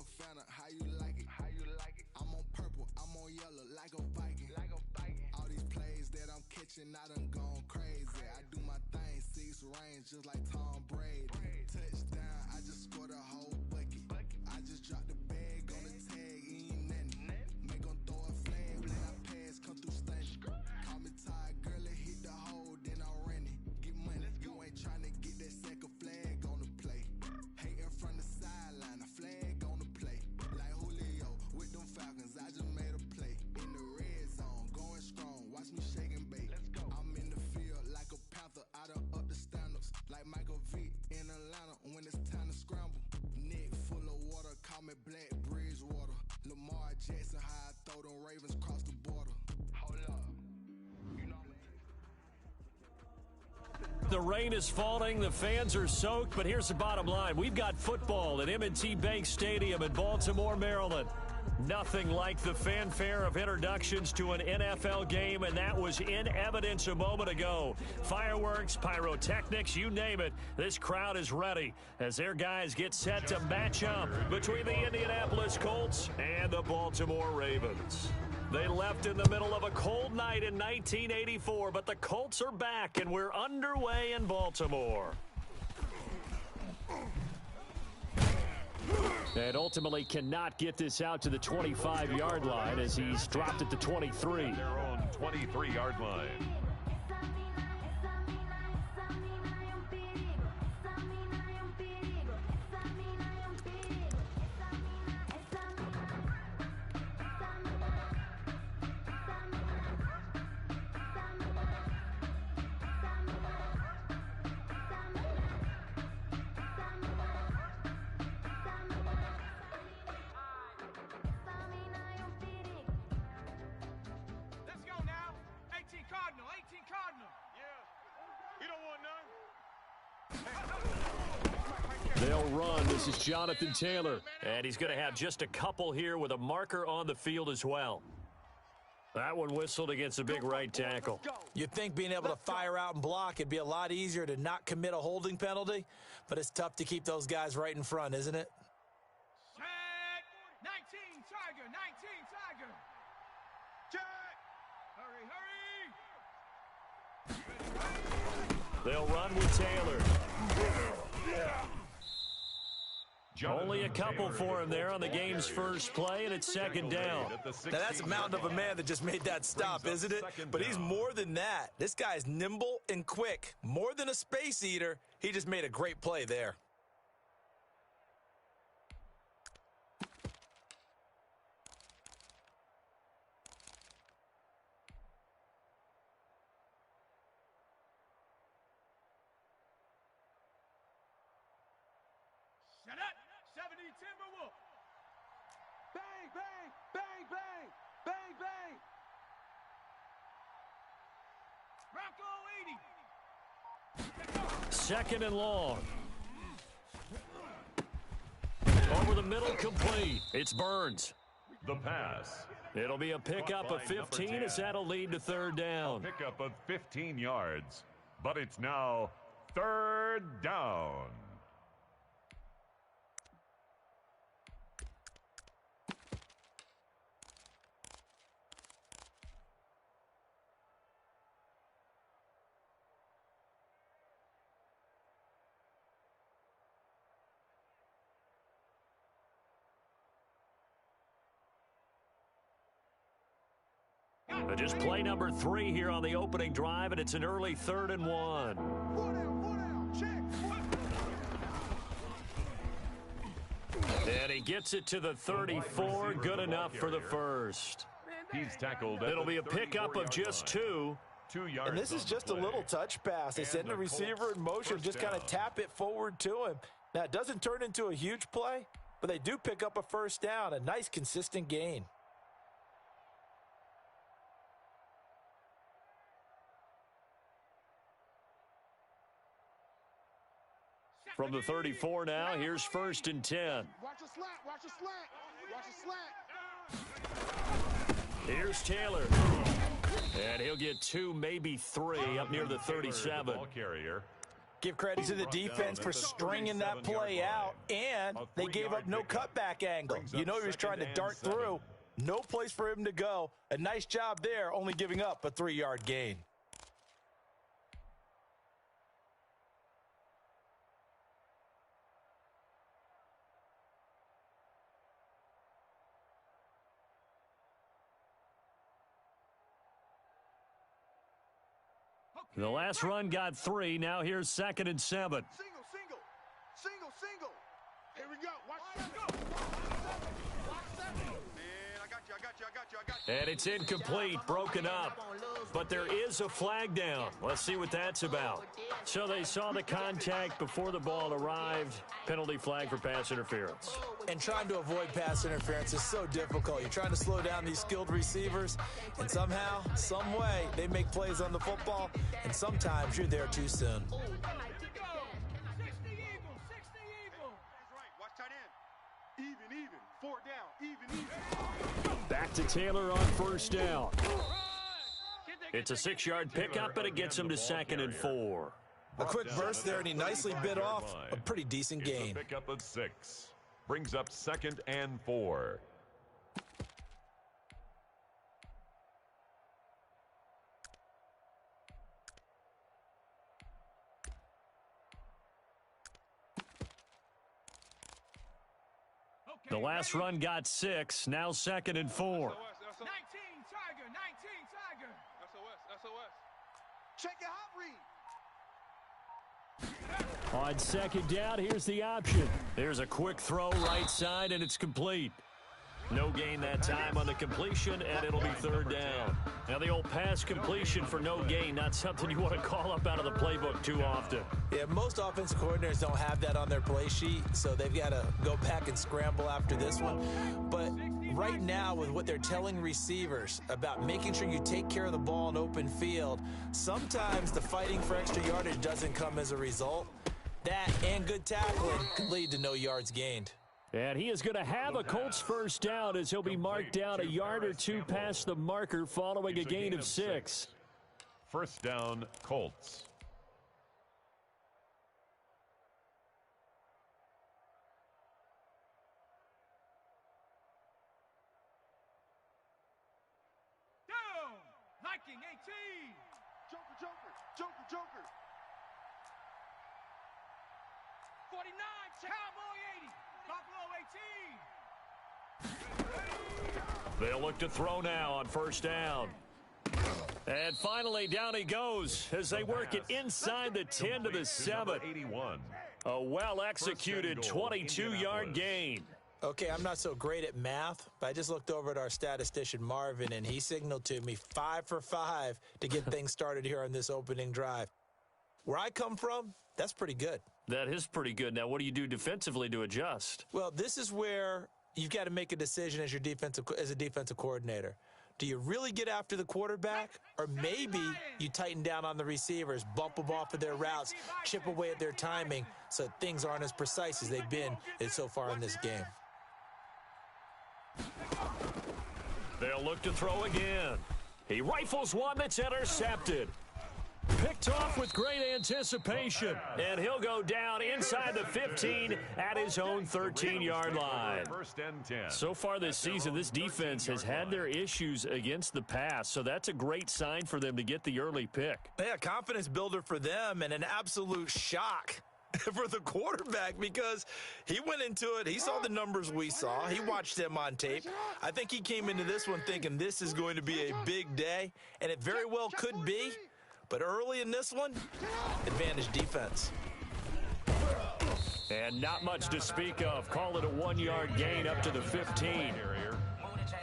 a Fanta, how you like it? How you like it? I'm on purple, I'm on yellow, like a Viking. Like a Viking. All these plays that I'm catching, I done gone crazy. I do my thing, 6 range, just like Tom Brady. Touchdown, I just scored a whole bucket. I just dropped the bag on the tag, ain't nothing. Make 'em throw a flag when I pass, come through stunning. Call me tired, girl, it hit the hole, then I ran it. Get money, you ain't trying to get that second flag on the play. Hating from the sideline, a flag on the play. Like Julio with them Falcons, I just made a play. In the red zone, going strong, watch me shake and bake. Let's go. I'm in the field like a Panther, I done up the standards. Like Michael Vick in Atlanta when it's time to scramble. Neck full of water, call me Black Bridgewater. Lamar Jackson, how I throw them Ravens cross the border. Hold up. You know The rain is falling, the fans are soaked, but here's the bottom line. We've got football at M&T Bank Stadium in Baltimore, Maryland. Nothing like the fanfare of introductions to an NFL game, and that was in evidence a moment ago. Fireworks, pyrotechnics, you name it. This crowd is ready as their guys get set to match up between the Indianapolis Colts and the Baltimore Ravens. They left in the middle of a cold night in 1984, but the Colts are back, and we're underway in Baltimore. And ultimately cannot get this out to the 25-yard line as he's dropped at the 23. Their own 23-yard line. They'll run. This is Jonathan Taylor. And he's going to have just a couple here with a marker on the field as well. That one whistled against a big right tackle. You'd think being able to fire out and block it'd be a lot easier to not commit a holding penalty, but it's tough to keep those guys right in front, isn't it? Set. 19 Tiger, 19 Tiger. Check. Hurry, hurry. They'll run with Taylor. Only a couple for him there on the game's first play, and it's second down. Now, that's a mountain of a man that just made that stop, isn't it? But he's more than that. This guy's nimble and quick. More than a space eater, he just made a great play there. Shut up. 70 Timberwolf. Bang, bang, bang, bang, bang, bang. Rocco 80. Second and long. Over the middle, complete. It's Burns. The pass. It'll be a pickup of 15 as that'll lead to third down. A pickup of 15 yards, but it's now third down. Just play number 3 here on the opening drive, and it's an early 3rd and 1. And he gets it to the 34, good enough for the first. He's tackled. It'll be a pickup of just 2. 2 yards. And this is just a little touch pass. They send the receiver in motion, just kind of tap it forward to him. Now, it doesn't turn into a huge play, but they do pick up a first down, a nice, consistent gain. From the 34 now, here's 1st and 10. Watch a slant, watch a slant, watch a slant. Here's Taylor. And he'll get 2, maybe 3 up near the 37. Ball carrier. Give credit to the defense for stringing that play out, and they gave up no cutback angle. You know he was trying to dart through. No place for him to go. A nice job there, only giving up a 3-yard gain. The last run got 3. Now here's 2nd and 7. Single. Here we go. Watch that. Man, I got you. And it's incomplete, broken up. But there is a flag down. Let's see what that's about. So they saw the contact before the ball arrived. Penalty flag for pass interference. And trying to avoid pass interference is so difficult. You're trying to slow down these skilled receivers, and somehow, some way, they make plays on the football, and sometimes you're there too soon. Even. 4 down. Even. Back to Taylor on 1st down. It's a 6-yard pickup, but it gets him to 2nd and 4. A quick burst there, and he nicely bit off a pretty decent gain. Pickup of 6. Brings up 2nd and 4. The last run got 6. Now 2nd and 4. 19 Tiger. SOS. Check your hot read. On 2nd down, here's the option. There's a quick throw right side, and it's complete. No gain that time on the completion, and it'll be 3rd down. Now, the old pass completion for no gain, not something you want to call up out of the playbook too often. Yeah, most offensive coordinators don't have that on their play sheet, so they've got to go back and scramble after this one. But right now, with what they're telling receivers about making sure you take care of the ball in open field, sometimes the fighting for extra yardage doesn't come as a result. That and good tackling could lead to no yards gained. And he is going to have a Colts 1st down as he'll be marked down a yard or 2 past the marker following a gain of 6. 1st down, Colts. Down. Liking 18. Joker. 49. Cowboy 80. Buffalo 18. They'll look to throw now on 1st down. And finally, down he goes as they work it inside the 10 to the 7. 81. A well-executed 22-yard gain. Okay, I'm not so great at math, but I just looked over at our statistician, Marvin, and he signaled to me 5 for 5 to get things started here on this opening drive. Where I come from, that's pretty good. That is pretty good. Now, what do you do defensively to adjust? Well, this is where you've got to make a decision as a defensive coordinator. Do you really get after the quarterback, or maybe you tighten down on the receivers, bump them off of their routes, chip away at their timing so things aren't as precise as they've been so far in this game? They'll look to throw again. He rifles one that's intercepted. Picked off with great anticipation, and he'll go down inside the 15 at his own 13-yard line. 1st and 10. So far this season, this defense has had their issues against the pass, so that's a great sign for them to get the early pick. Yeah, confidence builder for them and an absolute shock for the quarterback because he went into it. He saw the numbers we saw. He watched them on tape. I think he came into this one thinking this is going to be a big day, and it very well could be. But early in this one, advantage defense. And not much to speak of. Call it a 1-yard gain up to the 15.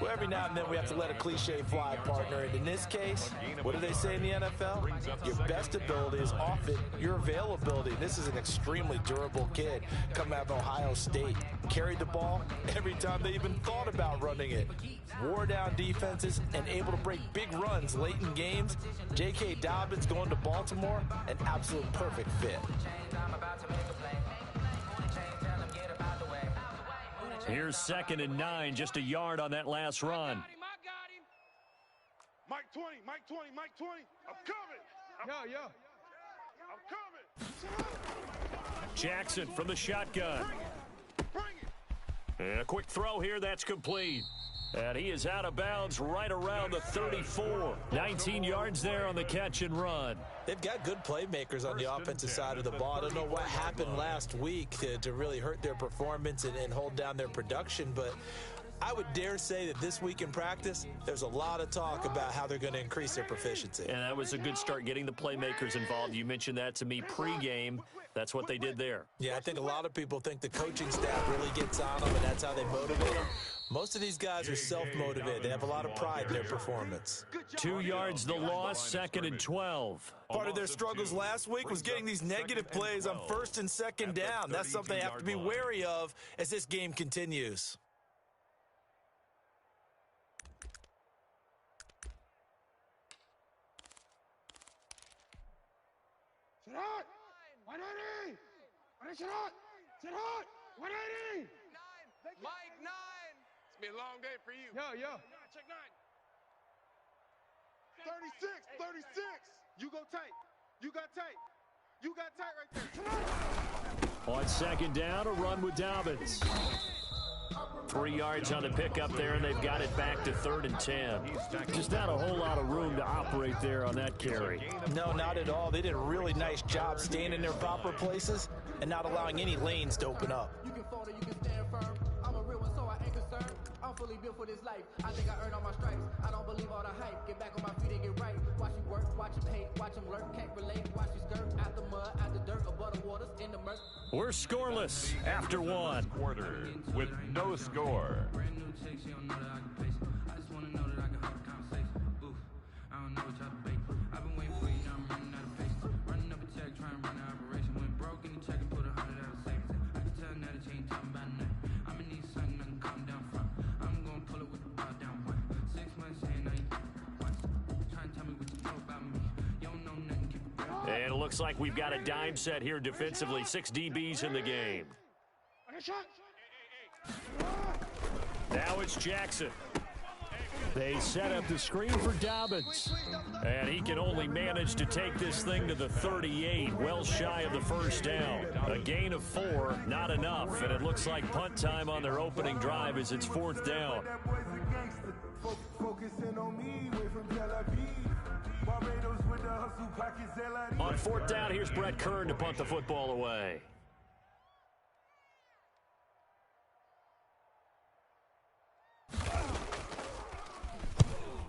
Well, every now and then we have to let a cliche fly, partner. And in this case, what do they say in the NFL? Your best ability is often your availability. This is an extremely durable kid coming out of Ohio State. Carried the ball every time they even thought about running it. Wore down defenses and able to break big runs late in games. J.K. Dobbins going to Baltimore, an absolute perfect fit. Here's 2nd and 9, just a yard on that last run. I got him. Mike 20. I'm coming. Yo. I'm coming. Jackson from the shotgun. And a quick throw here, that's complete. And he is out of bounds right around the 34. 19 yards there on the catch and run. They've got good playmakers on the offensive side of the ball. I don't know what happened last week to really hurt their performance and hold down their production, but I would dare say that this week in practice, there's a lot of talk about how they're going to increase their proficiency. And that was a good start, getting the playmakers involved. You mentioned that to me pregame. That's what they did there. Yeah, I think a lot of people think the coaching staff really gets on them, and that's how they motivate them. Most of these guys are self-motivated. They have a lot of pride in their performance. 2 yards the loss, 2nd and 12. Part of their struggles last week was getting these negative plays on 1st and 2nd down. That's something they have to be wary of as this game continues. Sit hot! 180! Sit hot! Sit hot! 180! 9! Mike, 9! It's been a long day for you. Yo. Check 9. 36! 36! You go tight. You got tight. You got tight right there. Sit hot! On 2nd down, a run with Dobbins. 3 yards on the pickup there, and they've got it back to 3rd and 10. Just not a whole lot of room to operate there on that carry. No, not at all. They did a really nice job staying in their proper places and not allowing any lanes to open up. You can fold it, you can stand firm. I'm a real one, so I ain't concerned. I'm fully built for this life. I think I earned all my stripes. I don't believe all the hype. Get back on my feet and get right. Watch you work, watch him hate, watch him lurk. Can't relate, watch you skirt. Out the mud, out the dirt, above the waters, in the murk. We're scoreless after one. Quarter with no score. Brand new chick, she don't know that I can pace. I just want to know that I can hold a conversation. Oof, I don't know what y'all debate. I've been waiting for you, now I'm running out of patience. Running up a check, trying to run an operation. Went broke in the check and put 100 out of savings. I can tell now that you ain't talking about nothing. I'ma need something that can calm down from. I'm gonna pull it with the bar down one. 6 months saying I ain't once. Trying to tell me what you know about me. You don't know nothing, keep it going. And it looks like we've got a dime set here defensively. 6 DBs in the game. Now it's Jackson. They set up the screen for Dobbins. And he can only manage to take this thing to the 38, well shy of the 1st down. A gain of 4, not enough. And it looks like punt time on their opening drive as it's 4th down. On 4th down, here's Brett Kern to punt the football away.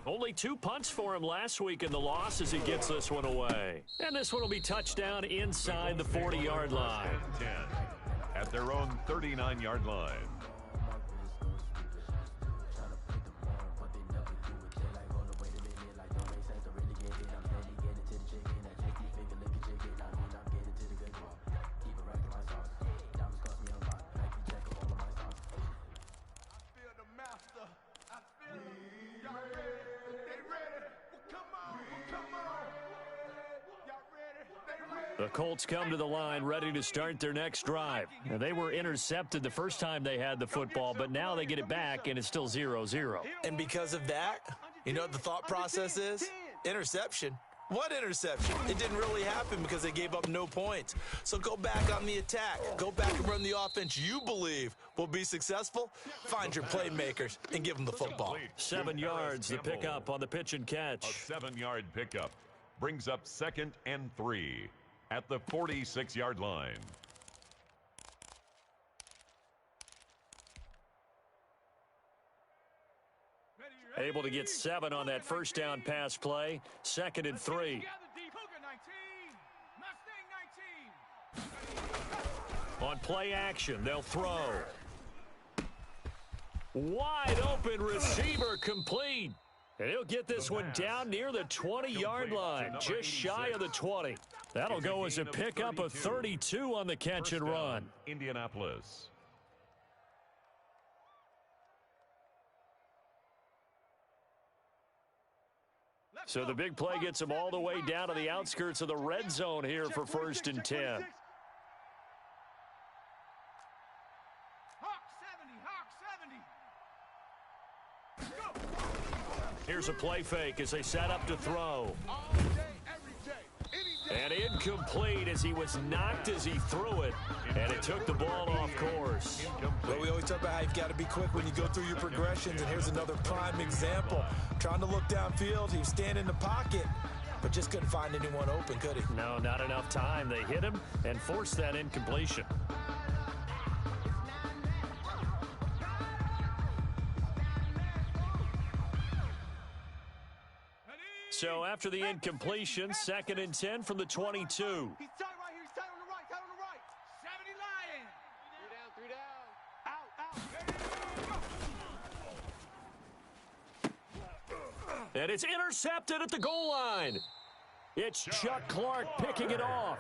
Only 2 punts for him last week in the loss as he gets this one away. And this one will be touchdown inside the 40-yard line. 10 at their own 39-yard line. The Colts come to the line ready to start their next drive. Now, they were intercepted the first time they had the football, but now they get it back, and it's still 0-0. And because of that, you know what the thought process is? Interception. What interception? It didn't really happen because they gave up no points. So go back on the attack. Go back and run the offense you believe will be successful. Find your playmakers and give them the football. 7 yards, the pickup on the pitch and catch. A 7-yard pickup brings up 2nd and 3 at the 46-yard line. Able to get 7 on that 1st down pass play. 2nd and 3. On play action, they'll throw. Wide open receiver complete. And he'll get this one down near the 20-yard line, just shy of the 20. That'll go as a pickup of 32 on the catch and run. Indianapolis. So the big play gets them all the way down to the outskirts of the red zone here for 1st and 10. Here's a play fake as they set up to throw. All day, every day, any And incomplete as he was knocked as he threw it, and it took the ball off course. Well, we always talk about how you've got to be quick when you go through your progressions, and here's another prime example. Trying to look downfield, he was standing in the pocket, but just couldn't find anyone open, could he? No, not enough time. They hit him and forced that incompletion. So after the incompletion, 2nd and 10 from the 22. He's tight right here. He's tight on the right. Tight on the right. 70 Lion. 3 down. Out. And it's intercepted at the goal line. It's Chuck Clark picking it off.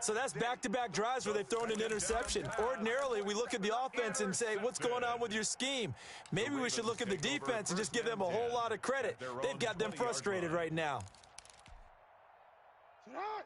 So that's back-to-back drives where they've thrown an interception. Ordinarily, we look at the offense and say, what's going on with your scheme? Maybe we should look at the defense and just give them a whole lot of credit. They've got them frustrated right now.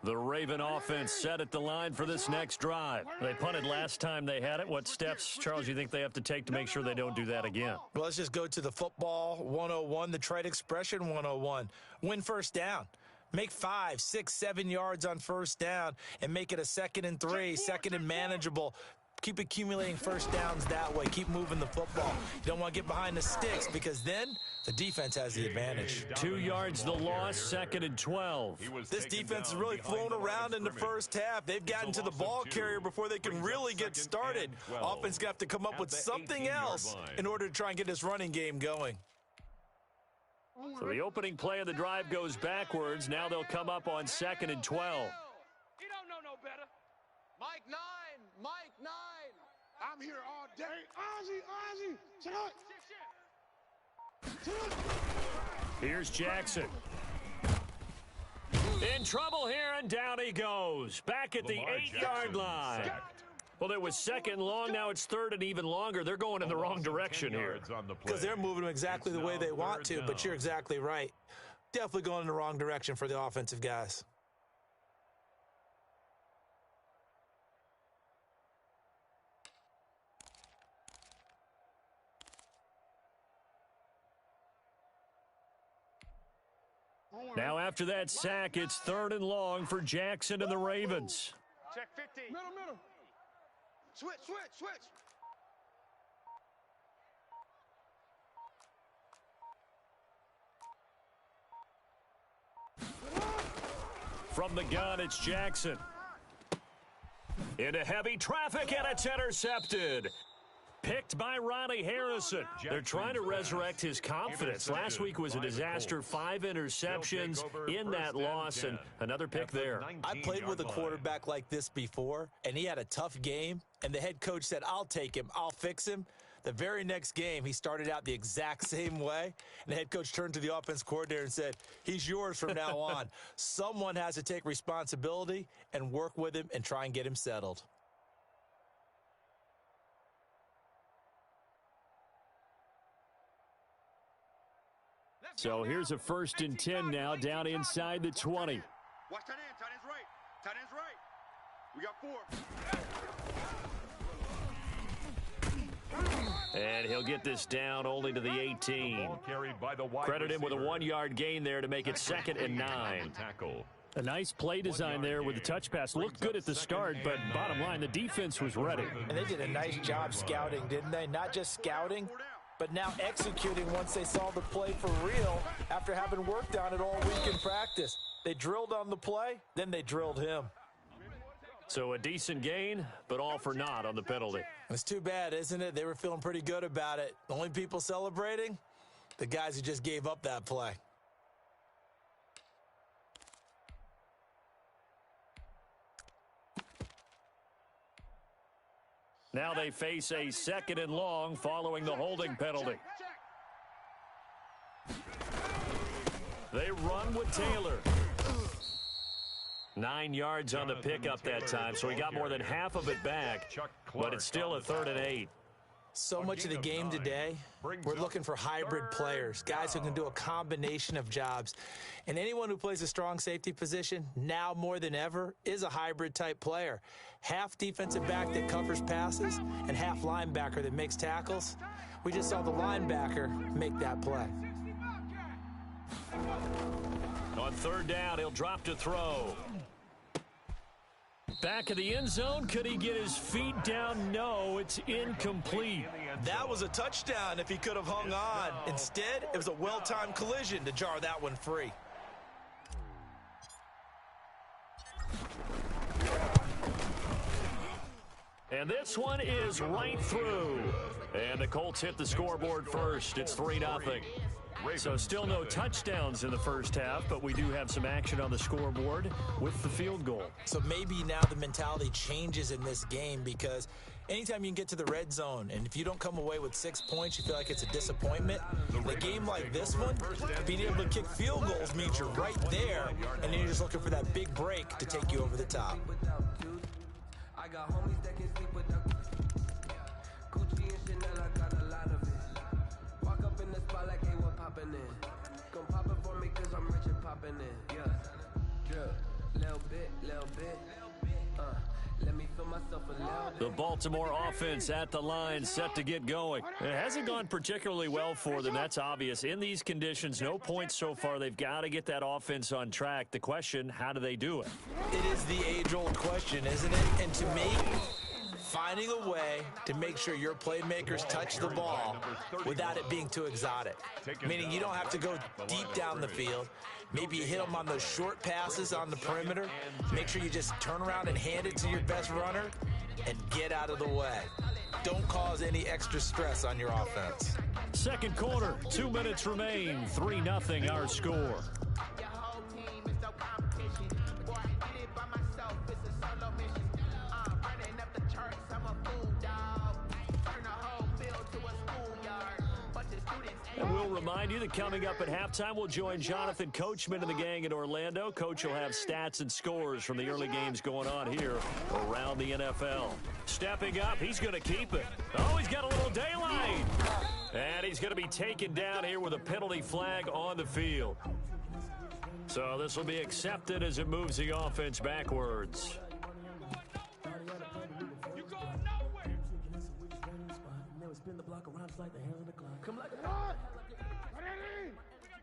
The Raven offense set at the line for this next drive. They punted last time they had it. What steps, Charles, you think they have to take to make sure they don't do that again? Well, let's just go to the football 101, the trite expression 101. Win first down. Make 5, 6, 7 yards on first down and make it a 2nd and 3, 2nd and manageable. Keep accumulating first downs that way. Keep moving the football. You don't want to get behind the sticks because then the defense has the advantage. 2 yards the loss, 2nd and 12. This defense has really flown around in the first half. They've gotten to the ball carrier before they can really get started. Offense going to have to come up with something else in order to try and get this running game going. So the opening play of the drive goes backwards. Now they'll come up on 2nd and 12. He don't know no better. Mike 9. Mike 9. I'm here all day. Ozzy. Shut up. Here's Jackson. In trouble here, and down he goes. Back at the 8-yard line. Well, it was 2nd long. Now it's 3rd and even longer. They're going in the wrong direction here. Because they're moving them exactly the way they want to, but you're exactly right. Definitely going in the wrong direction for the offensive guys. Now after that sack, it's 3rd and long for Jackson and the Ravens. Check 50. Middle. Switch. From the gun, it's Jackson. Into heavy traffic, and it's intercepted. Picked by Ronnie Harrison. They're trying to resurrect his confidence. Last week was a disaster. 5 interceptions in that loss, and another pick there. I played with a quarterback like this before, and he had a tough game, and the head coach said, I'll take him, I'll fix him. The very next game, he started out the exact same way, and the head coach turned to the offense coordinator and said, he's yours from now on. Someone has to take responsibility and work with him and try and get him settled. So here's a 1st and 10 now, down inside the 20. Watch tight end. Tight end's right. Tight end's right. We got 4. And he'll get this down only to the 18. Credit him with a 1-yard gain there to make it 2nd and 9. A nice play design there with the touch pass. Looked good at the start, but bottom line, the defense was ready. And they did a nice job scouting, didn't they? Not just scouting, but now executing once they saw the play for real after having worked on it all week in practice. They drilled on the play, then they drilled him. So a decent gain, but all for naught on the penalty. It's too bad, isn't it? They were feeling pretty good about it. The only people celebrating? The guys who just gave up that play. Now they face a 2nd and long following the holding penalty. They run with Taylor. 9 yards on the pickup that time, so he got more than half of it back, but it's still a 3rd and 8. So much of the game today, we're looking for hybrid players, guys who can do a combination of jobs. And anyone who plays a strong safety position, now more than ever, is a hybrid type player. Half defensive back that covers passes and half linebacker that makes tackles. We just saw the linebacker make that play. On 3rd down, he'll drop to throw. Back of the end zone. Could he get his feet down? No, it's incomplete. That was a touchdown if he could have hung on. Instead, it was a well-timed collision to jar that one free. And this one is right through. And the Colts hit the scoreboard first. It's 3-0. So still no touchdowns in the first half, but we do have some action on the scoreboard with the field goal. So maybe now the mentality changes in this game, because anytime you can get to the red zone, and if you don't come away with 6 points, you feel like it's a disappointment. In a game like this one, being able to kick field goals means you're right there, and then you're just looking for that big break to take you over the top. I got homies that can sleep without Gucci and Chanel, I got a lot of it. Walk up in the spot like, hey, what poppin' in? Come pop it for me cause I'm rich and poppin' in. Yeah, drip, little bit, let me feel myself a little bit. The Baltimore offense at the line, set to get going. It hasn't gone particularly well for them, that's obvious. In these conditions, no points so far. They've got to get that offense on track. The question, how do they do it? It is the age-old question, isn't it? And to me, finding a way to make sure your playmakers touch the ball without it being too exotic. Meaning you don't have to go deep down the field. Maybe you hit them on those short passes on the perimeter. Make sure you just turn around and hand it to your best runner and get out of the way. Don't cause any extra stress on your offense. Second quarter, 2 minutes remain. 3-0 our score. And we'll remind you that coming up at halftime, we'll join Jonathan Coachman and the gang in Orlando. Coach will have stats and scores from the early games going on here around the NFL. Stepping up, he's going to keep it. Oh, he's got a little daylight. And he's going to be taken down here with a penalty flag on the field. So this will be accepted as it moves the offense backwards. Come like a lot.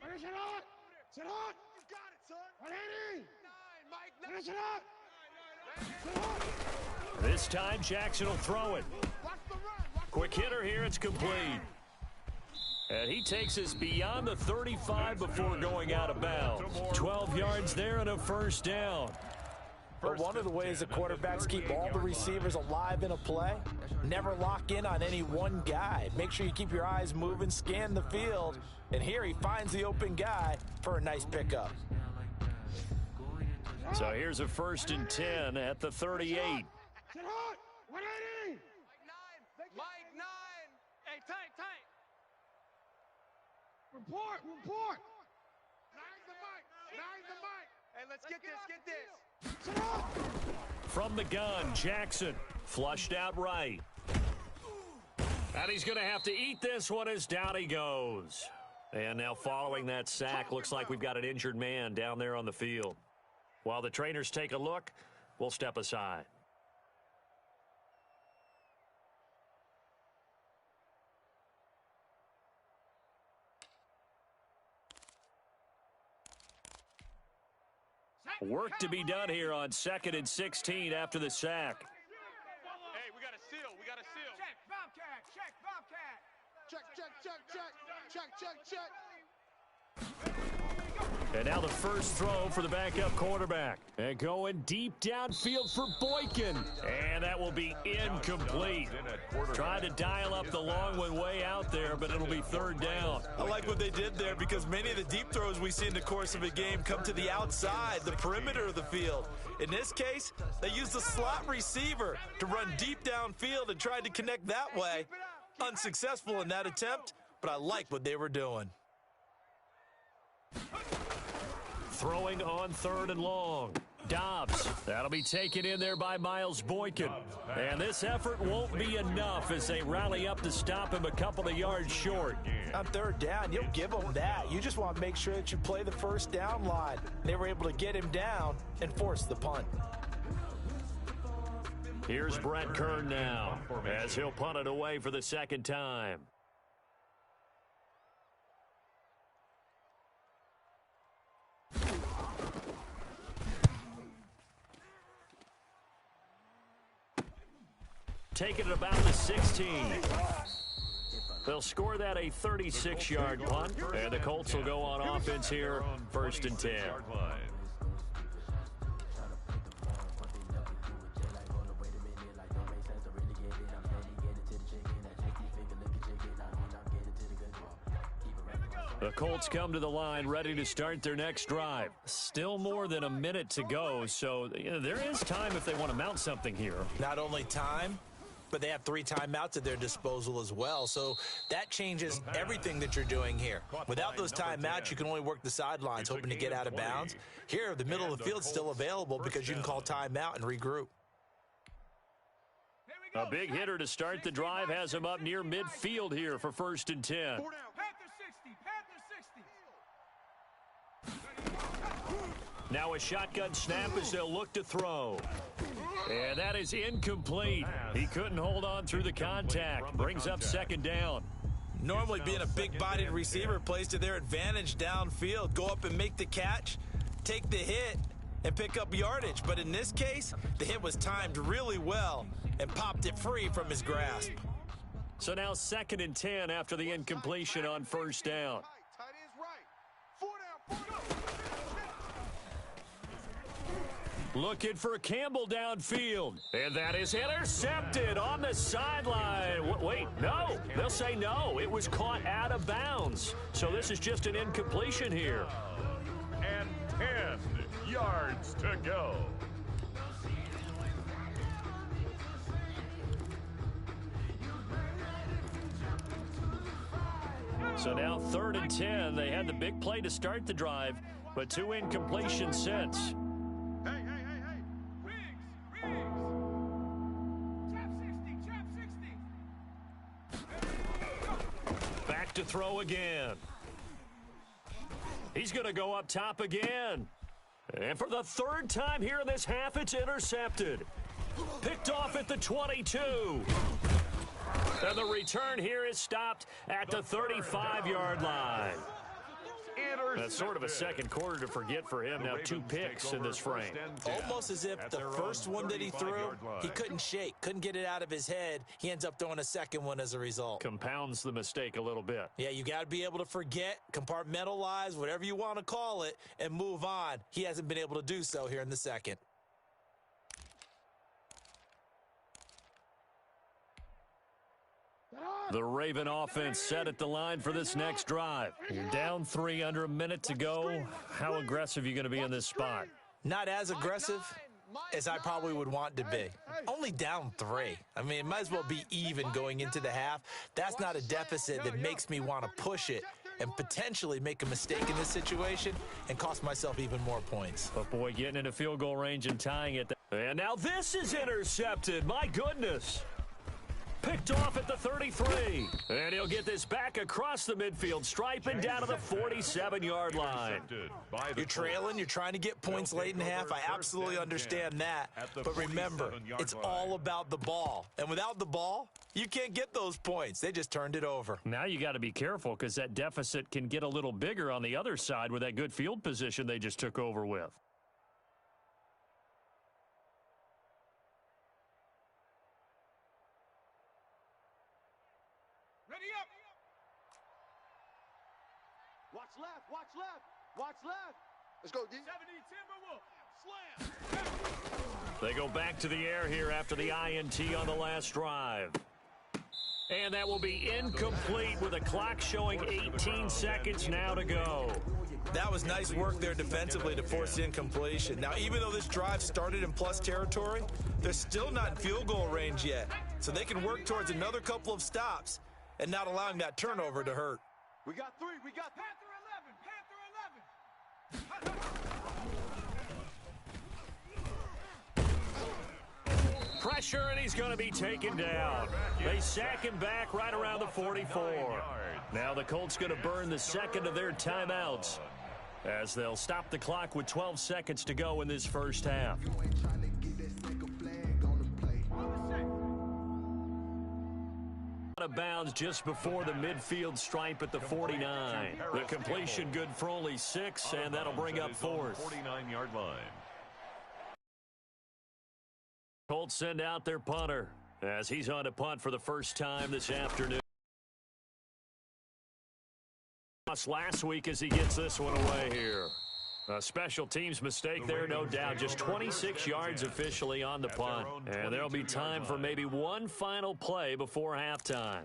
Finish it up. Sit on. You got it, son. 180. 9, Mike. Finish it up. This time, Jackson will throw it. Quick hitter here. It's complete. And he takes us beyond the 35 before going out of bounds. 12 yards there and a first down. But one of the ways the quarterbacks keep all the receivers alive in a play, never lock in on any one guy. Make sure you keep your eyes moving, scan the field, and here he finds the open guy for a nice pickup. So here's a 1st and 10 at the 38. 180. Mike 9. Hey, tank. Report. Nine's the mic. Hey, let's get this. From the gun, Jackson flushed out right. And he's going to have to eat this one as down he goes. And now following that sack, looks like we've got an injured man down there on the field. While the trainers take a look, we'll step aside. Work to be done here on 2nd and 16 after the sack. Hey, we got a seal. Check, Bobcat. Check. And now the first throw for the backup quarterback. And going deep downfield for Boykin. And that will be incomplete. Tried to dial up the long one way out there, but it'll be 3rd down. I like what they did there, because many of the deep throws we see in the course of a game come to the outside, the perimeter of the field. In this case, they used the slot receiver to run deep downfield and tried to connect that way. Unsuccessful in that attempt, but I like what they were doing. Throwing on 3rd and long. Dobbs. That'll be taken in there by Miles Boykin. And this effort won't be enough as they rally up to stop him a couple of yards short. On 3rd down, you'll give them that. You just want to make sure that you play the first down line. They were able to get him down and force the punt. Here's Brett Kern now as he'll punt it away for the 2nd time. taking it about the 16. They'll score that a 36-yard punt, and the Colts will go on offense here, 1st and 10. The Colts come to the line ready to start their next drive. Still more than a minute to go, so there is time if they want to mount something here. Not only time, but they have 3 timeouts at their disposal as well, so that changes everything that you're doing here. Without those timeouts, you can only work the sidelines, hoping to get out of bounds. Here, the middle of the field's still available because you can call timeout and regroup. A big hitter to start the drive has him up near midfield here for 1st and 10. Now a shotgun snap as they'll look to throw. And that is incomplete. He couldn't hold on through the contact. Brings up 2nd down. Normally being a big-bodied receiver plays to their advantage downfield. Go up and make the catch, take the hit, and pick up yardage. But in this case, the hit was timed really well and popped it free from his grasp. So now 2nd and 10 after the incompletion on 1st down. Looking for Campbell downfield. And that is intercepted on the sideline. Wait, no. They'll say no. It was caught out of bounds. So this is just an incompletion here. And 10 yards to go. So now 3rd and 10. They had the big play to start the drive, but 2 incompletions since. Back to throw again. He's going to go up top again. And for the 3rd time here in this half, it's intercepted. Picked off at the 22. And the return here is stopped at the 35-yard line. That's sort of a second quarter to forget for him. Now 2 picks in this frame. Almost as if the first one that he threw, he couldn't shake, couldn't get it out of his head. He ends up throwing a second one as a result. Compounds the mistake a little bit. Yeah, you got to be able to forget, compartmentalize, whatever you want to call it, and move on. He hasn't been able to do so here in the second. The Raven offense set at the line for this next drive. You're down 3 under a minute to go. How aggressive are you going to be in this spot? Not as aggressive as I probably would want to be. Only down 3. I mean, it might as well be even going into the half. That's not a deficit that makes me want to push it and potentially make a mistake in this situation and cost myself even more points. But boy, getting into field goal range and tying it. And now this is intercepted. My goodness. Picked off at the 33. And he'll get this back across the midfield stripe and down to the 47-yard line. You're trailing. You're trying to get points late in half. I absolutely understand that. But remember, it's all about the ball. And without the ball, you can't get those points. They just turned it over. Now you got to be careful because that deficit can get a little bigger on the other side with that good field position they just took over with. Watch left, watch left, watch left. Let's go, D. 70 Timberwolf. Slam. They go back to the air here after the INT on the last drive. And that will be incomplete with a clock showing 18 seconds now to go. That was nice work there defensively to force the incompletion. Now, even though this drive started in plus territory, they're still not in field goal range yet. So they can work towards another couple of stops and not allowing that turnover to hurt. We got 3. We got Panther 11. Pressure, and he's going to be taken down. They sack him back right around the 44. Now the Colts going to burn the second of their timeouts as they'll stop the clock with 12 seconds to go in this first half. Out of bounds just before the midfield stripe at the 49. The completion good for only 6, and that'll bring up 4th. 49-yard line. Colts send out their punter. as he's on to punt for the first time this afternoon. Last week as he gets this one away here. A special teams mistake there, no doubt. Just 26 yards officially on the punt. And there'll be time for maybe one final play before halftime.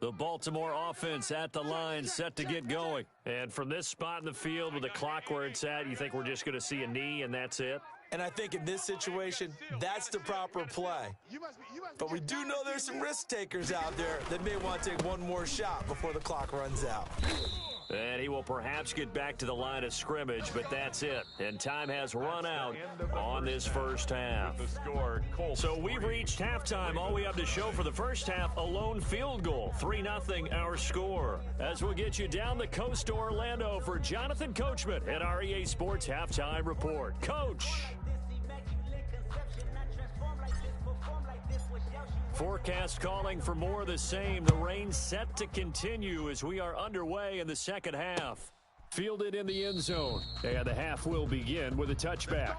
The Baltimore offense at the line, set to get going. And from this spot in the field with the clock where it's at, you think we're just going to see a knee and that's it? And I think in this situation, that's the proper play. But we do know there's some risk takers out there that may want to take one more shot before the clock runs out. And he will perhaps get back to the line of scrimmage, but that's it. And time has run out on this first half. So we've reached halftime. All we have to show for the first half, a lone field goal. 3-0 our score. As we'll get you down the coast to Orlando for Jonathan Coachman at our EA Sports Halftime Report. Coach. Forecast calling for more of the same. The rain set to continue as we are underway in the second half. Fielded in the end zone. And the half will begin with a touchback.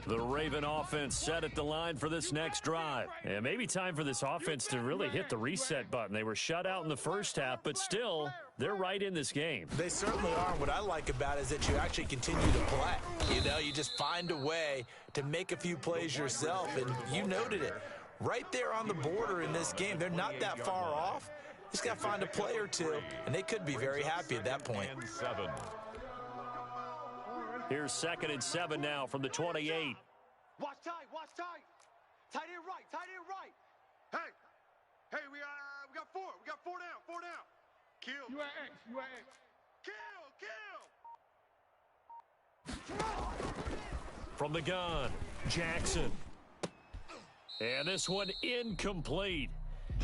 The Raven offense set at the line for this next drive. And maybe time for this offense to really hit the reset button. They were shut out in the first half, but still, they're right in this game. They certainly are. What I like about it is that you actually continue to play. You know, you just find a way to make a few plays yourself, and you noted it. Right there on the border in this game, they're not that far off. Just got to find a play or two, and they could be very happy at that point. Here's 2nd and 7 now from the 28. Watch tight, watch tight. Tight end right, tight end right. Hey, we got four. We got four down. Kill. You at X, Kill. From the gun, Jackson. And this one incomplete.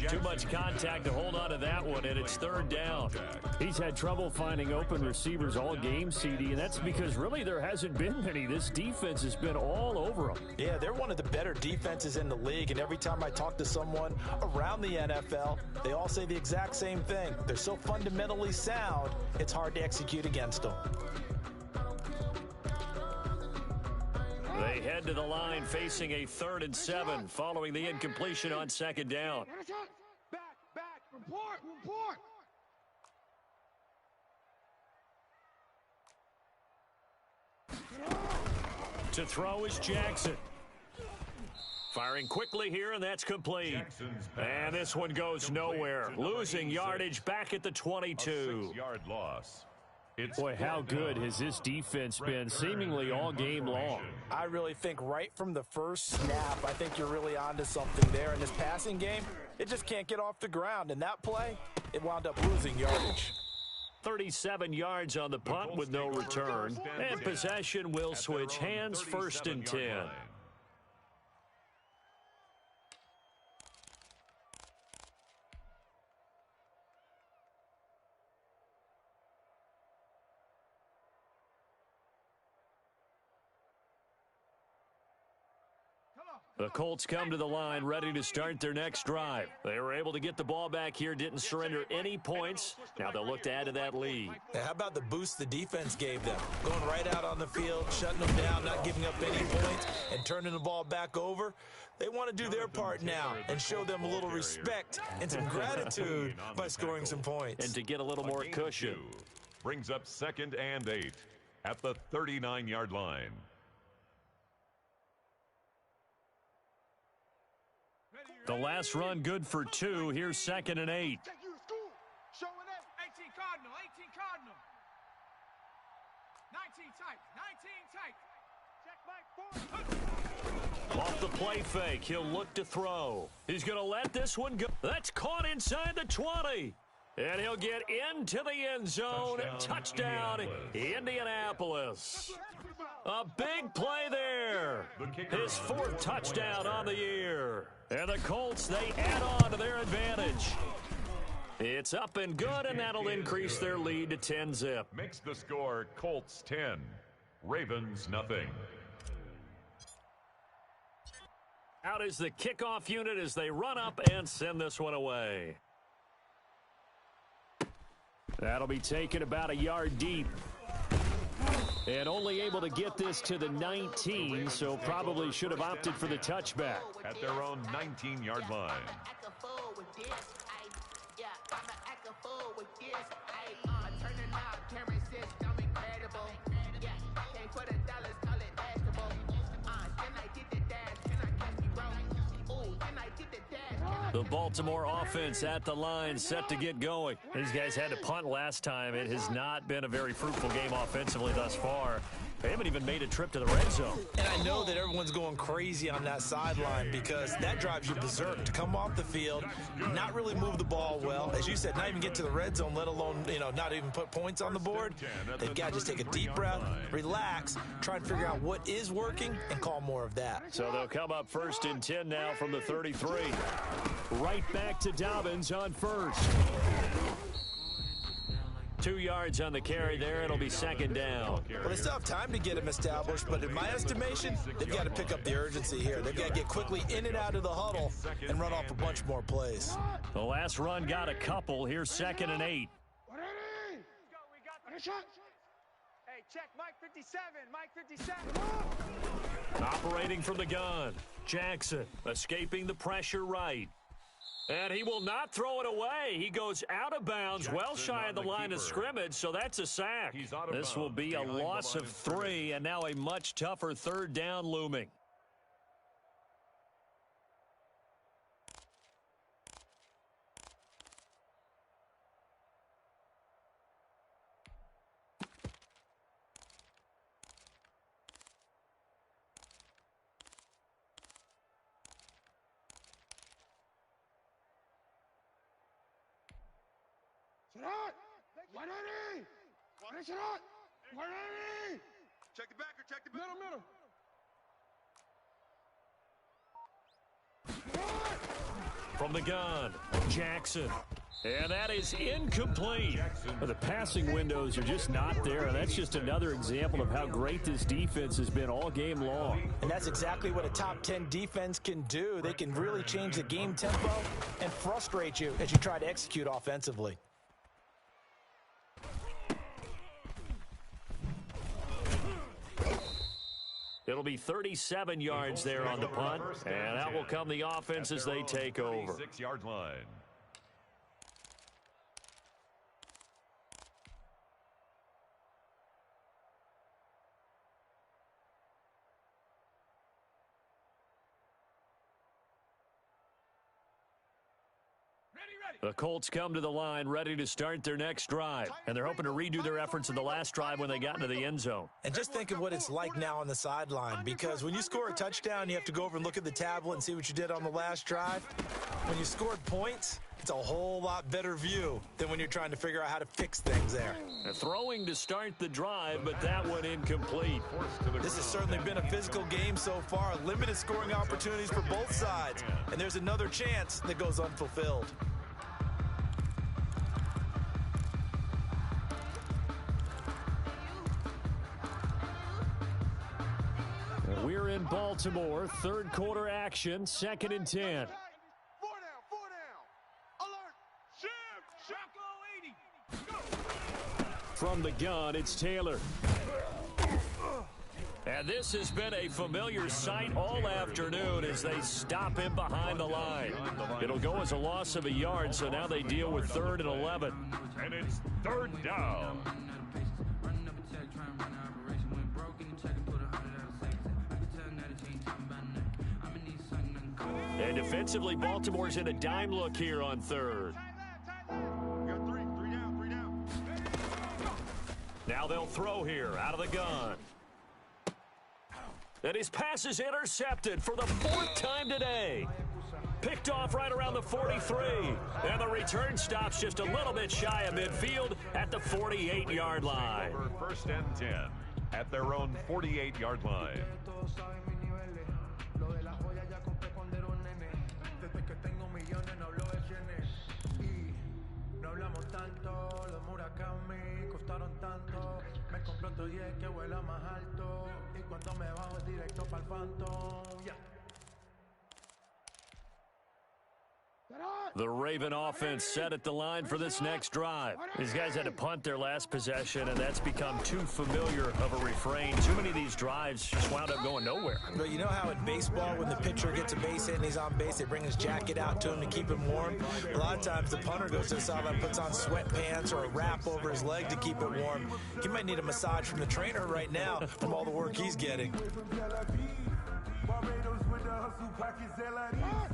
Too much contact to hold on to that one, and it's 3rd down. He's had trouble finding open receivers all game, CD, and that's because really there hasn't been many. This defense has been all over them. Yeah, they're one of the better defenses in the league, and every time I talk to someone around the NFL, they all say the exact same thing. They're so fundamentally sound, it's hard to execute against them. They head to the line facing a 3rd and 7 following the incompletion on 2nd down. Back, report. To throw is Jackson. Firing quickly here, and that's complete. And this one goes nowhere. Losing yardage back at the 22. 6-yard loss. Boy, how good has this defense been seemingly all game long? I really think right from the first snap, I think you're really onto something there. In this passing game, it just can't get off the ground. And that play, it wound up losing yardage. 37 yards on the punt with no return. And possession will switch hands, 1st and 10. The Colts come to the line ready to start their next drive. They were able to get the ball back here, didn't surrender any points. Now they'll look to add to that lead. Now, how about the boost the defense gave them? Going right out on the field, shutting them down, not giving up any points, and turning the ball back over. They want to do their part now and show them a little respect and some gratitude by scoring some points. And to get a little more cushion. Brings up 2nd and 8 at the 39-yard line. The last run good for 2. Here's 2nd and 8. Take you to school. Showing up. 18 Cardinal. 19 tight. Check Mike forward. Off the play fake, he'll look to throw. He's going to let this one go. That's caught inside the 20. And he'll get into the end zone. Touchdown, Indianapolis. A big play there. His 4th touchdown on the year. And the Colts, they add on to their advantage. It's up and good, and that'll increase their lead to 10-zip. Makes the score Colts 10, Ravens nothing. Out is the kickoff unit as they run up and send this one away. That'll be taken about a yard deep. And only able to get this to the 19, so probably should have opted for the touchback. At their own 19-yard line. The Baltimore offense at the line, set to get going. These guys had to punt last time. It has not been a very fruitful game offensively thus far. They haven't even made a trip to the red zone. And I know that everyone's going crazy on that sideline because that drives you berserk to come off the field, not really move the ball well. As you said, not even get to the red zone, let alone, not even put points on the board. They've got to just take a deep breath, relax, try and figure out what is working, and call more of that. So they'll come up 1st and 10 now from the 33. Right back to Dobbins on 1st. 2 yards on the carry there. It'll be 2nd down. Well, they still have time to get him established, but in my estimation, they've got to pick up the urgency here. They've got to get quickly in and out of the huddle and run off a bunch more plays. The last run got a couple. Here's 2nd and 8. Hey, check Mike 57, Mike 57. Operating from the gun. Jackson escaping the pressure right. And he will not throw it away. He goes out of bounds, well shy of the line of scrimmage, so that's a sack. This will be a loss of 3, and now a much tougher 3rd down looming. Check the backer, check the middle. From the gun, Jackson. And that is incomplete. The passing windows are just not there, and that's just another example of how great this defense has been all game long. And that's exactly what a top 10 defense can do. They can really change the game tempo and frustrate you as you try to execute offensively. It'll be 37 yards there on the punt, and that will come the offense as they take over. 6-yard line. The Colts come to the line ready to start their next drive, and they're hoping to redo their efforts in the last drive when they got into the end zone. And just think of what it's like now on the sideline, because when you score a touchdown, you have to go over and look at the tablet and see what you did on the last drive. When you scored points, it's a whole lot better view than when you're trying to figure out how to fix things there. They're throwing to start the drive, but that one incomplete. This has certainly been a physical game so far. Limited scoring opportunities for both sides, and there's another chance that goes unfulfilled. We're in Baltimore, 3rd quarter action, 2nd and 10. 4 down. Alert. Shim. Shotgun 80. Go. From the gun, it's Taylor. And this has been a familiar sight all afternoon as they stop him behind the line. It'll go as a loss of a yard, so now they deal with 3rd and 11. And it's 3rd down. And defensively, Baltimore's in a dime look here on 3rd. We got 3 down. Now they'll throw here out of the gun. And his pass is intercepted for the 4th time today. Picked off right around the 43. And the return stops just a little bit shy of midfield at the 48-yard line. First and 10 at their own 48-yard line. The Raven offense set at the line for this next drive. These guys had to punt their last possession, and that's become too familiar of a refrain. Too many of these drives just wound up going nowhere. But you know how in baseball, when the pitcher gets a base hit and he's on base, they bring his jacket out to him to keep him warm? A lot of times the punter goes to the sideline, puts on sweatpants or a wrap over his leg to keep it warm. He might need a massage from the trainer right now from all the work he's getting.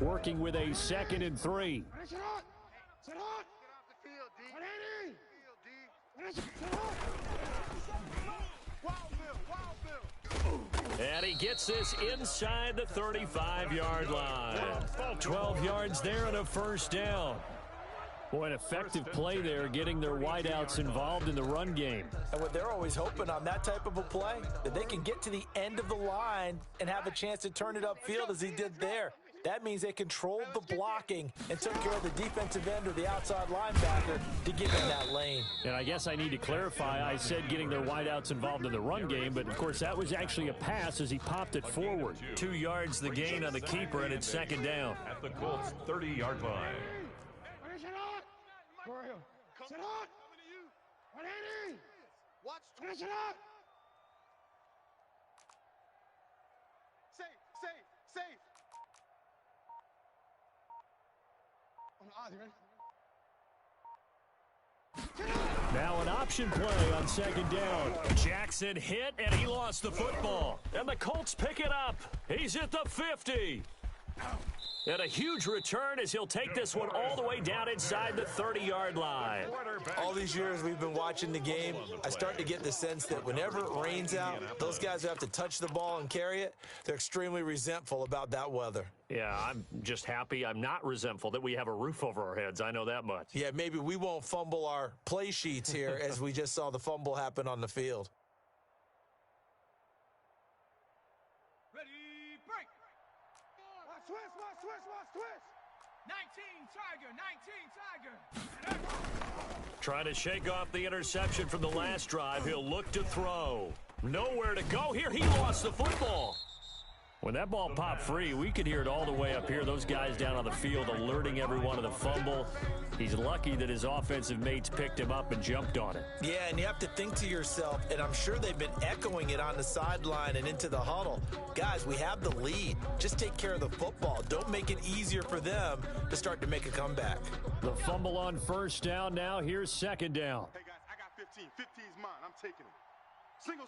Working with a 2nd and 3. And he gets this inside the 35-yard line. 12 yards there and a first down. Boy, an effective play there, getting their wideouts involved in the run game. And what they're always hoping on that type of a play, that they can get to the end of the line and have a chance to turn it upfield as he did there. That means they controlled the blocking and took care of the defensive end or the outside linebacker to get in that lane. And I guess I need to clarify, I said getting their wideouts involved in the run game, but of course that was actually a pass as he popped it forward. 2 yards the gain on the keeper, and it's 2nd down. At the Colts' 30-yard line. Safe. Now an option play on 2nd down. Jackson hit, and he lost the football. And the Colts pick it up. He's at the 50. And a huge return as he'll take this one all the way down inside the 30-yard line. All these years we've been watching the game, I start to get the sense that whenever it rains out, those guys who have to touch the ball and carry it, they're extremely resentful about that weather. Yeah, I'm just happy I'm not resentful that we have a roof over our heads. I know that much. Yeah, maybe we won't fumble our play sheets here as we just saw the fumble happen on the field. Trying to shake off the interception from the last drive. He'll look to throw. Nowhere to go here. He lost the football. When that ball popped free, we could hear it all the way up here. Those guys down on the field alerting everyone of the fumble. He's lucky that his offensive mates picked him up and jumped on it. Yeah, and you have to think to yourself, and I'm sure they've been echoing it on the sideline and into the huddle. Guys, we have the lead. Just take care of the football. Don't make it easier for them to start to make a comeback. The fumble on 1st down now. Here's 2nd down. Hey, guys, I got 15. 15's mine. I'm taking it. Single.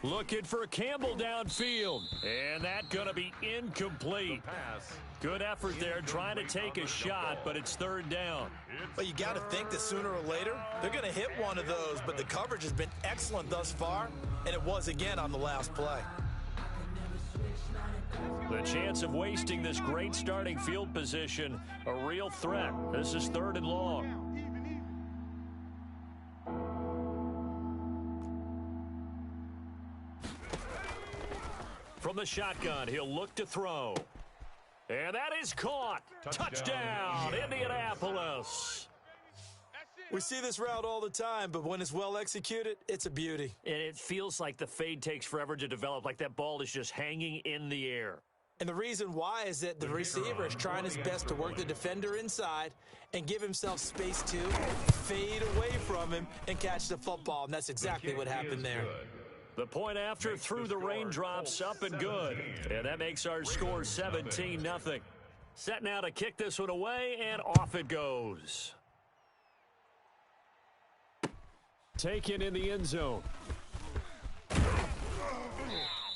Looking for Campbell downfield. And that's going to be incomplete. Good effort there trying to take a shot, but it's 3rd down. Well, you got to think that sooner or later, they're going to hit one of those, but the coverage has been excellent thus far, and it was again on the last play. The chance of wasting this great starting field position, a real threat. This is 3rd and long. From the shotgun, he'll look to throw. And that is caught. Touchdown, Indianapolis. We see this route all the time, but when it's well executed, it's a beauty. And it feels like the fade takes forever to develop, like that ball is just hanging in the air. And the reason why is that the receiver is trying his best to work the defender inside and give himself space to fade away from him and catch the football, and that's exactly what happened there. The point after through the raindrops, up and good. And that makes our score 17-0. Set now to kick this one away, and off it goes. Taken in the end zone.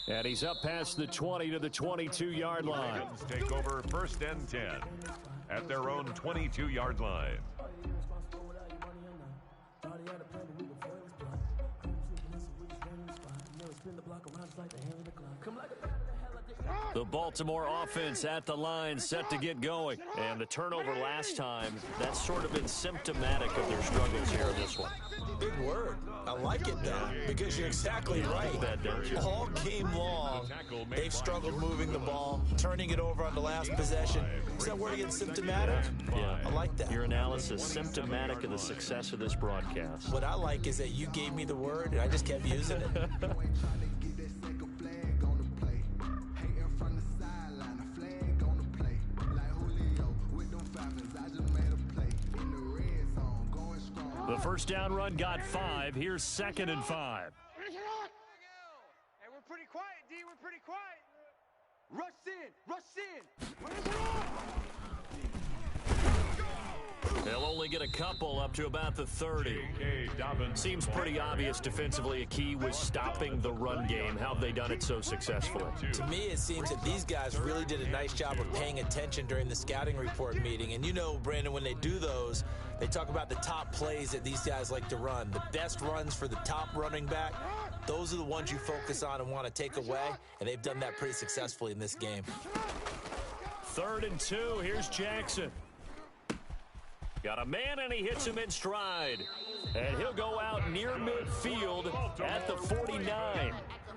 And he's up past the 20 to the 22-yard line. Take over 1st and 10 at their own 22-yard line. The Baltimore offense at the line, set to get going. And the turnover last time, that's sort of been symptomatic of their struggles here in this one. Big word. I like it, though, because you're exactly right. That, don't you? All game long, they've struggled moving the ball, turning it over on the last possession. Is that word again, symptomatic? Yeah. I like that. Your analysis, symptomatic of the success of this broadcast. What I like is that you gave me the word, and I just kept using it. The first down run got 5. Here's 2nd and 5. Hey, we're pretty quiet, D. We're pretty quiet. Rush in. Rush in. They'll only get a couple up to about the 30. Seems pretty obvious defensively a key was stopping the run game. How have they done it so successfully? To me, it seems that these guys really did a nice job of paying attention during the scouting report meeting. And you know, Brandon, when they do those, they talk about the top plays that these guys like to run. The best runs for the top running back, those are the ones you focus on and want to take away. And they've done that pretty successfully in this game. 3rd and 2. Here's Jackson. Got a man, and he hits him in stride. And he'll go out near midfield at the 49.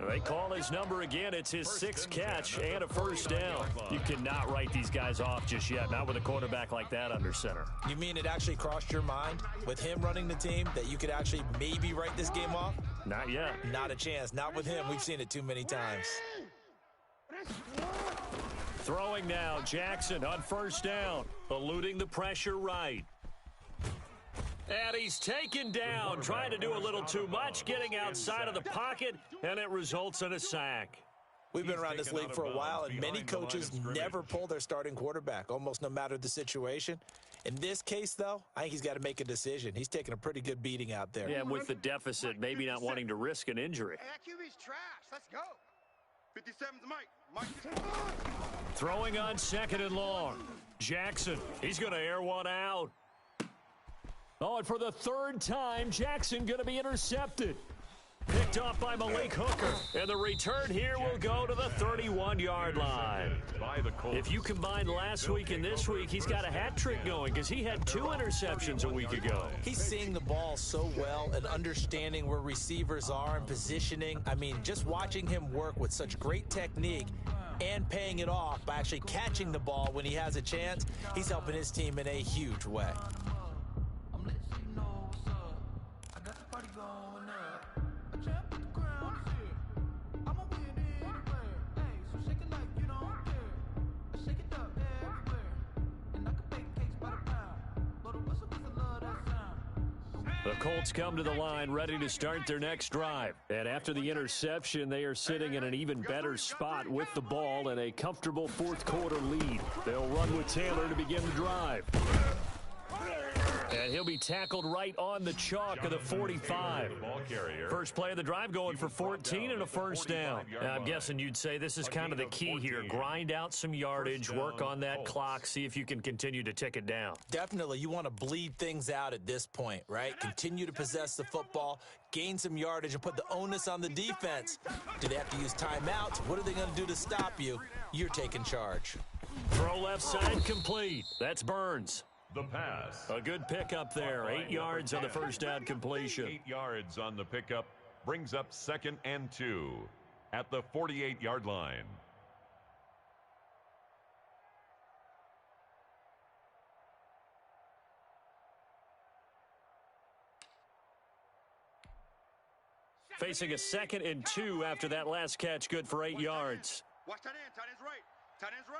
They call his number again. It's his 6th catch and a first down. You cannot write these guys off just yet, not with a quarterback like that under center. You mean it actually crossed your mind with him running the team that you could actually maybe write this game off? Not yet. Not a chance. Not with him. We've seen it too many times. Throwing now, Jackson on first down, eluding the pressure right. And he's taken down, trying to do a little too much, getting outside of the pocket, and it results in a sack. We've been around this league for a while, and many coaches never pull their starting quarterback, almost no matter the situation. In this case, though, I think he's got to make a decision. He's taking a pretty good beating out there. Yeah, with the deficit, maybe not wanting to risk an injury. Hey, that QB's trash. Let's go. 57's Mike. Throwing on 2nd and long. Jackson, he's going to air one out. Oh, and for the 3rd time, Jackson going to be intercepted. Picked off by Malik Hooker. And the return here will go to the 31-yard line. If you combine last week and this week, he's got a hat trick going because he had 2 interceptions a week ago. He's seeing the ball so well and understanding where receivers are and positioning. I mean, just watching him work with such great technique and paying it off by actually catching the ball when he has a chance, he's helping his team in a huge way. The Colts come to the line ready to start their next drive. And after the interception, they are sitting in an even better spot with the ball and a comfortable 4th quarter lead. They'll run with Taylor to begin the drive. And he'll be tackled right on the chalk of the 45. First play of the drive going for 14 and a first down. Now, I'm guessing you'd say this is kind of the key here. Grind out some yardage, work on that clock, see if you can continue to tick it down. Definitely. You want to bleed things out at this point, right? Continue to possess the football, gain some yardage, and put the onus on the defense. Do they have to use timeouts? What are they going to do to stop you? You're taking charge. Throw left side complete. That's Burns. The pass. A good pickup there. 8 yards on the first down completion. 8 yards on the pickup brings up 2nd and 2 at the 48-yard line. Facing a 2nd and 2 after that last catch, good for 8 yards. Watch tight end. Tight end's right. Tight end's right.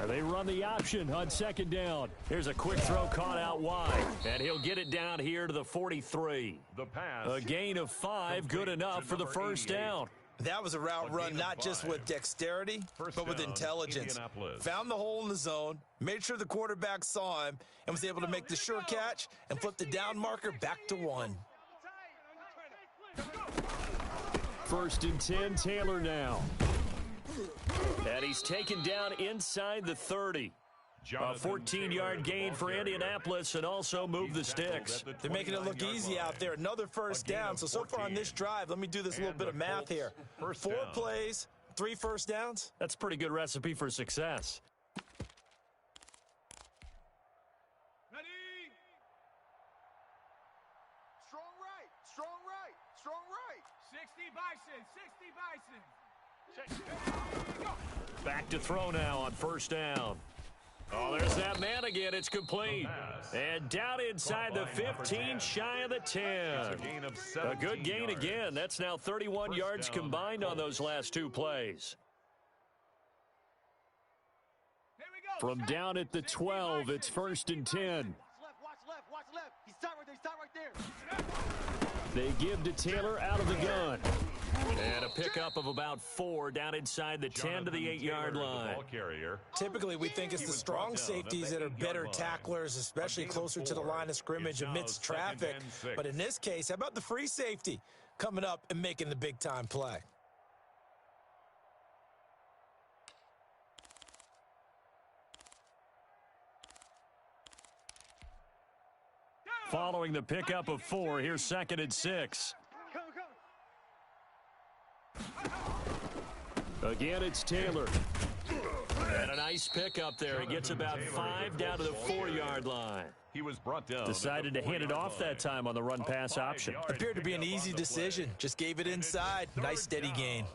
And they run the option on 2nd down. Here's a quick throw caught out wide. And he'll get it down here to the 43. The pass. A gain of 5, good enough for the first down. That was a route run not just with dexterity, but with intelligence. Found the hole in the zone, made sure the quarterback saw him, and was able to make the sure catch and flip the down marker back to 1. 1st and 10, Taylor now. And he's taken down inside the 30. A 14-yard gain for Indianapolis and also move the sticks. They're making it look easy out there. Another first down. So far on this drive, let me do this little bit of math here. 4 plays, 3 first downs. That's a pretty good recipe for success. Ready? Strong right, strong right, strong right. 60 Bison, 60 Bison. Back to throw now on first down. Oh, there's that man again. It's complete. And down inside the 15, shy of the 10. A good gain again. That's now 31 yards combined on those last 2 plays. From down at the 12, it's 1st and 10. Watch left. He's tight right there. They give to Taylor out of the gun. And a pickup of about 4 down inside the 10 to the 8-yard line. Typically, we think it's the strong safeties that are better tacklers, especially closer to the line of scrimmage amidst traffic. But in this case, how about the free safety coming up and making the big-time play? Following the pickup of 4, here's 2nd and 6. Again, it's Taylor. And a nice pickup there. He gets about 5 down to the 4-yard line. He was brought down. Decided to hand it off that time on the run-pass option. Appeared to be an easy decision. Just gave it inside. Nice steady gain.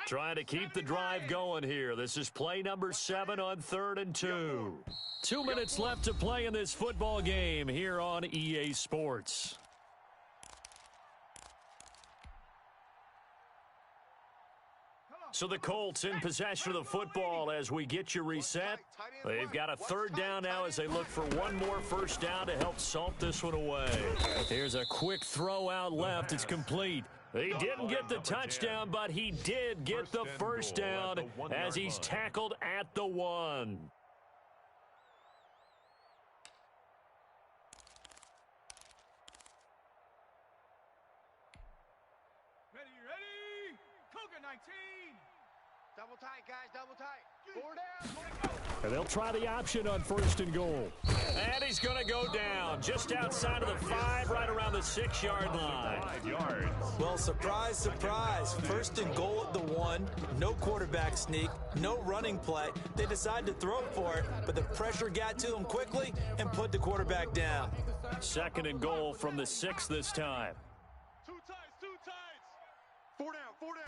Trying to keep the drive going here. This is play number 7 on 3rd and 2. 2 minutes left to play in this football game here on EA Sports. So the Colts in possession of the football as we get you reset. They've got a 3rd down now as they look for one more first down to help salt this one away. Here's a quick throw out left. It's complete. He didn't get the touchdown, but he did get the first down as he's tackled at the 1. Ready? Cougar 19. Double tight, guys, double tight. 4 down. And they'll try the option on 1st and goal. And he's going to go down just outside of the 5, right around the 6-yard line. 5 yards. Well, surprise, surprise. 1st and goal at the 1. No quarterback sneak. No running play. They decided to throw for it, but the pressure got to them quickly and put the quarterback down. 2nd and goal from the 6 this time. 2 tights. 4 down, 4 down.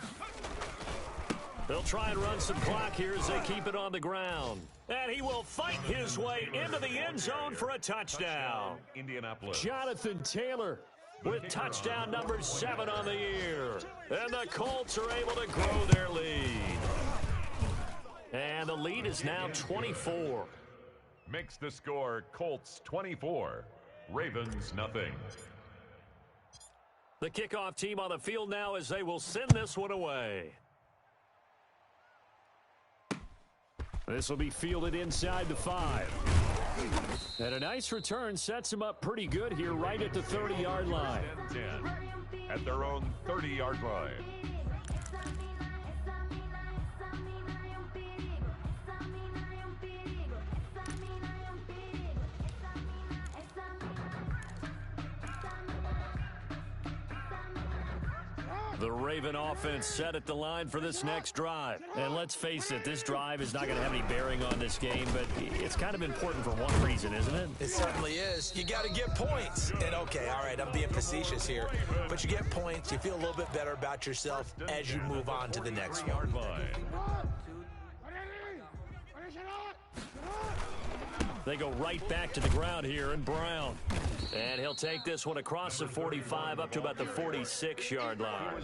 They'll try and run some clock here as they keep it on the ground. And he will fight his way into the end zone for a touchdown. Indianapolis. Jonathan Taylor with touchdown number 7 on the year. And the Colts are able to grow their lead. And the lead is now 24. Makes the score Colts 24, Ravens nothing. The kickoff team on the field now as they will send this one away. This will be fielded inside the 5. And a nice return sets him up pretty good here right at the 30-yard line. 10 at their own 30-yard line. The Raven offense set at the line for this next drive. And let's face it, this drive is not going to have any bearing on this game, but it's kind of important for one reason, isn't it? It certainly is. You got to get points. And okay, all right, I'm being facetious here, but you get points, you feel a little bit better about yourself as you move on to the next one. They go right back to the ground here in Brown. And he'll take this one across the 45 up to about the 46-yard line.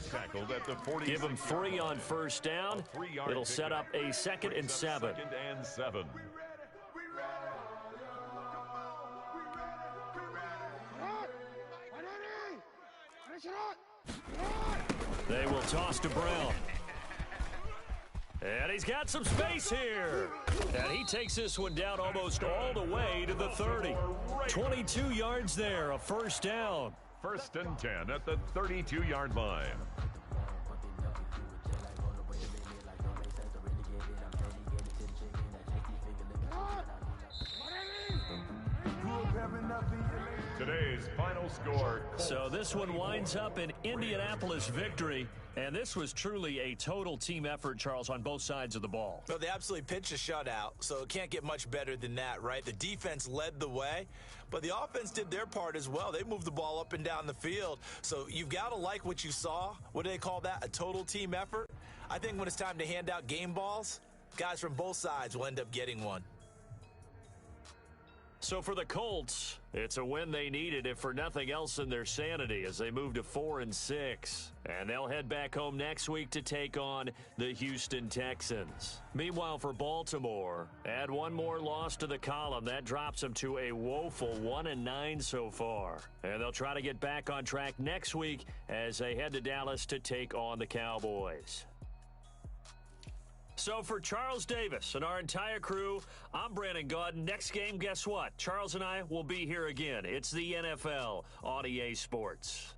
Give him 3 on first down. It'll set up a 2nd and 7. They will toss to Brown. And he's got some space here. And he takes this one down almost all the way to the 30. 22 yards there, a first down. 1st and 10 at the 32-yard line. today's final score. So this one winds up an Indianapolis victory. And this was truly a total team effort, Charles, on both sides of the ball. Well, they absolutely pitched a shutout, so it can't get much better than that, right? The defense led the way, but the offense did their part as well. They moved the ball up and down the field. So you've got to like what you saw. What do they call that? A total team effort? I think when it's time to hand out game balls, guys from both sides will end up getting one. So for the Colts, it's a win they needed, if for nothing else in their sanity, as they move to 4-6. And they'll head back home next week to take on the Houston Texans. Meanwhile, for Baltimore, add one more loss to the column. That drops them to a woeful 1-9 so far. And they'll try to get back on track next week as they head to Dallas to take on the Cowboys. So for Charles Davis and our entire crew, I'm Brandon Gaudin. Next game, guess what? Charles and I will be here again. It's the NFL on EA Sports.